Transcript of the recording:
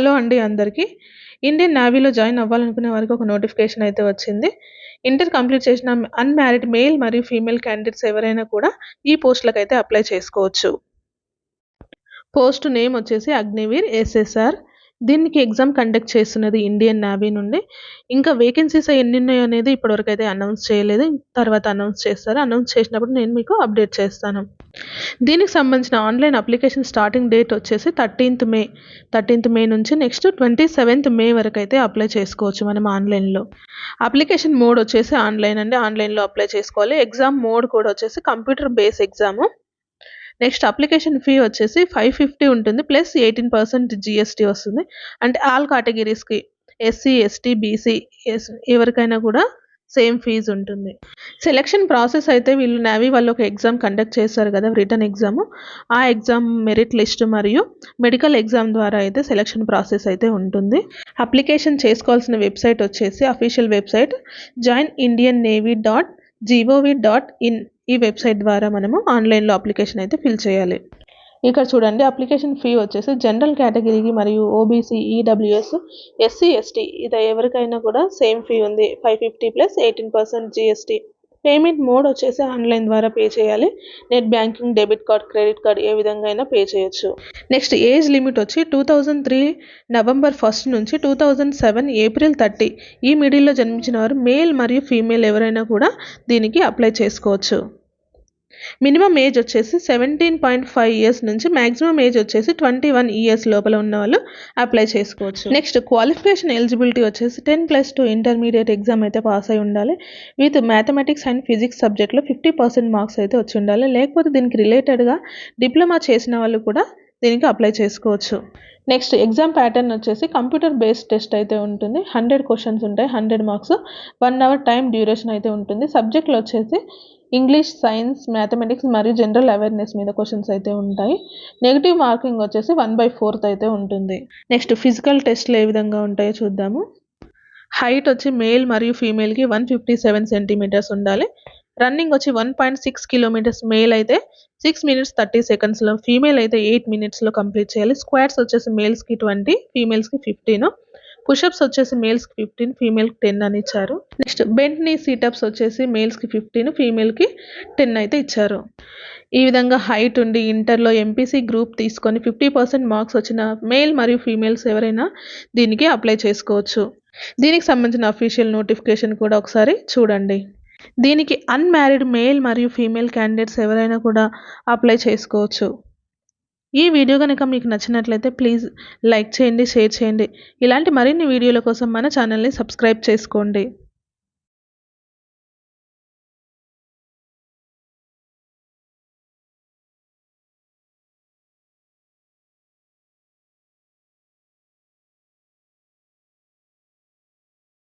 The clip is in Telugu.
హలో అండి అందరికీ. ఇండియన్ నేవీలో జాయిన్ అవ్వాలనుకునే వారికి ఒక నోటిఫికేషన్ అయితే వచ్చింది. ఇంటర్ కంప్లీట్ చేసిన అన్‌మ్యారిడ్ మేల్ మరియు ఫీమేల్ క్యాండిడేట్స్ ఎవరైనా కూడా ఈ పోస్టులకైతే అప్లై చేసుకోవచ్చు. పోస్ట్ నేమ్ వచ్చేసి అగ్నివీర్ ఎస్ఎస్ఆర్. దీనికి ఎగ్జామ్ కండక్ట్ చేస్తున్నది ఇండియన్ నేవీ నుండి. ఇంకా వేకెన్సీస్ ఎన్నున్నాయో అనేది ఇప్పటివరకైతే అనౌన్స్ చేయలేదు. తర్వాత అనౌన్స్ చేస్తారు. అనౌన్స్ చేసినప్పుడు నేను మీకు అప్డేట్ చేస్తాను. దీనికి సంబంధించిన ఆన్‌లైన్ అప్లికేషన్ స్టార్టింగ్ డేట్ వచ్చేసి 13th మే నుంచి నెక్స్ట్ 27th మే వరకైతే అప్లై చేసుకోవచ్చు మనం ఆన్‌లైన్‌లో. అప్లికేషన్ మోడ్ వచ్చేసి ఆన్‌లైన్ అండి. ఆన్‌లైన్‌లో అప్లై చేసుకోవాలి. ఎగ్జామ్ మోడ్ కూడా వచ్చేసి computer base exam. Next application fee వచ్చేసి 550 ఉంటుంది. ప్లస్ 18% జీఎస్టీ వస్తుంది. అంటే ఆల్ కేటగిరీస్‌కి ఎస్సీ, ఎస్టీ, బీసీ ఎవరికైనా కూడా సేమ్ ఫీజ్ ఉంటుంది. సెలక్షన్ ప్రాసెస్ అయితే వీళ్ళు నేవీ వాళ్ళు ఒక ఎగ్జామ్ కండక్ట్ చేస్తారు కదా, రిటన్ ఎగ్జామ్. ఆ ఎగ్జామ్ మెరిట్ లిస్ట్ మరియు మెడికల్ ఎగ్జామ్ ద్వారా అయితే సెలక్షన్ ప్రాసెస్ అయితే ఉంటుంది. అప్లికేషన్ చేసుకోవాల్సిన వెబ్సైట్ వచ్చేసి అఫీషియల్ వెబ్సైట్ joinindiannavy.gov.in. ఈ వెబ్సైట్ ద్వారా మనము ఆన్లైన్లో అప్లికేషన్ అయితే ఫిల్ చేయాలి. ఇక్కడ చూడండి, అప్లికేషన్ ఫీ వచ్చేసి జనరల్ కేటగిరీకి మరియు ఓబీసీ, ఈడబ్ల్యూఎస్, ఎస్సీ, ఎస్టీ ఇది ఎవరికైనా కూడా సేమ్ ఫీ ఉంది. 550 ప్లస్ 18% జీఎస్టీ. పేమెంట్ మోడ్ వచ్చేసి ఆన్లైన్ ద్వారా పే చేయాలి. Net banking, debit card, credit card ఏ విధంగా అయినా పే చేయొచ్చు. నెక్స్ట్ ఏజ్ లిమిట్ వచ్చి 2003 నవంబర్ 1 నుంచి 2007 ఏప్రిల్ 30 ఈ మిడిల్లో జన్మించిన వారు మేల్ మరియు ఫీమేల్ ఎవరైనా కూడా దీనికి అప్లై చేసుకోవచ్చు. మినిమం ఏజ్ వచ్చేసి 17.5 ఇయర్స్ నుంచి మ్యాక్సిమం ఏజ్ వచ్చేసి 21 ఇయర్స్ లోపల ఉన్న వాళ్ళు అప్లై చేసుకోవచ్చు. నెక్స్ట్ క్వాలిఫికేషన్ ఎలిజిబిలిటీ వచ్చేసి 10+2 ఇంటర్మీడియట్ ఎగ్జామ్ అయితే పాస్ అయి ఉండాలి. విత్ మ్యాథమెటిక్స్ అండ్ ఫిజిక్స్ సబ్జెక్ట్లో 50% మార్క్స్ అయితే వచ్చి ఉండాలి. లేకపోతే దీనికి రిలేటెడ్గా డిప్లొమా చేసిన వాళ్ళు కూడా దీనికి అప్లై చేసుకోవచ్చు. నెక్స్ట్ ఎగ్జామ్ ప్యాటర్న్ వచ్చేసి కంప్యూటర్ బేస్డ్ టెస్ట్ అయితే ఉంటుంది. 100 క్వశ్చన్స్ ఉంటాయి, 100 మార్క్స్, 1 అవర్ టైం డ్యూరేషన్ అయితే ఉంటుంది. సబ్జెక్టులు వచ్చేసి ఇంగ్లీష్, సైన్స్, మ్యాథమెటిక్స్ మరియు జనరల్ అవేర్నెస్ మీద క్వశ్చన్స్ అయితే ఉంటాయి. నెగిటివ్ మార్కింగ్ వచ్చేసి 1/4 అయితే ఉంటుంది. నెక్స్ట్ ఫిజికల్ టెస్ట్లు ఏ విధంగా ఉంటాయో చూద్దాము. హైట్ వచ్చి మేల్ మరియు ఫీమేల్కి 157 సెంటీమీటర్స్ ఉండాలి. రన్నింగ్ వచ్చి 1.6 కిలోమీటర్స్ మేల్ అయితే 6 minutes 30 secondsలో, ఫీమేల్ అయితే 8 minutesలో కంప్లీట్ చేయాలి. స్క్వాట్స్ వచ్చేసి మేల్స్కి 20, ఫీమేల్స్కి 15. పుషప్స్ వచ్చేసి మేల్స్కి 15, ఫీమేల్కి 10 అని ఇచ్చారు. నెక్స్ట్ బెంట్ నీ సీటప్స్ వచ్చేసి మేల్స్కి 15, ఫీమేల్కి 10 అయితే ఇచ్చారు. ఈ విధంగా హైట్ ఉండి ఇంటర్లో ఎంపీసీ గ్రూప్ తీసుకొని 50% మార్క్స్ వచ్చిన మేల్ మరియు ఫీమేల్స్ ఎవరైనా దీనికి అప్లై చేసుకోవచ్చు. దీనికి సంబంధించిన అఫీషియల్ నోటిఫికేషన్ కూడా ఒకసారి చూడండి. దీనికి అన్మ్యారీడ్ మేల్ మరియు ఫీమేల్ క్యాండిడేట్స్ ఎవరైనా కూడా అప్లై చేసుకోవచ్చు. ఈ వీడియో కనుక మీకు నచ్చినట్లయితే ప్లీజ్ లైక్ చేయండి, షేర్ చేయండి. ఇలాంటి మరిన్ని వీడియోల కోసం మన ఛానల్ని సబ్స్క్రైబ్ చేసుకోండి.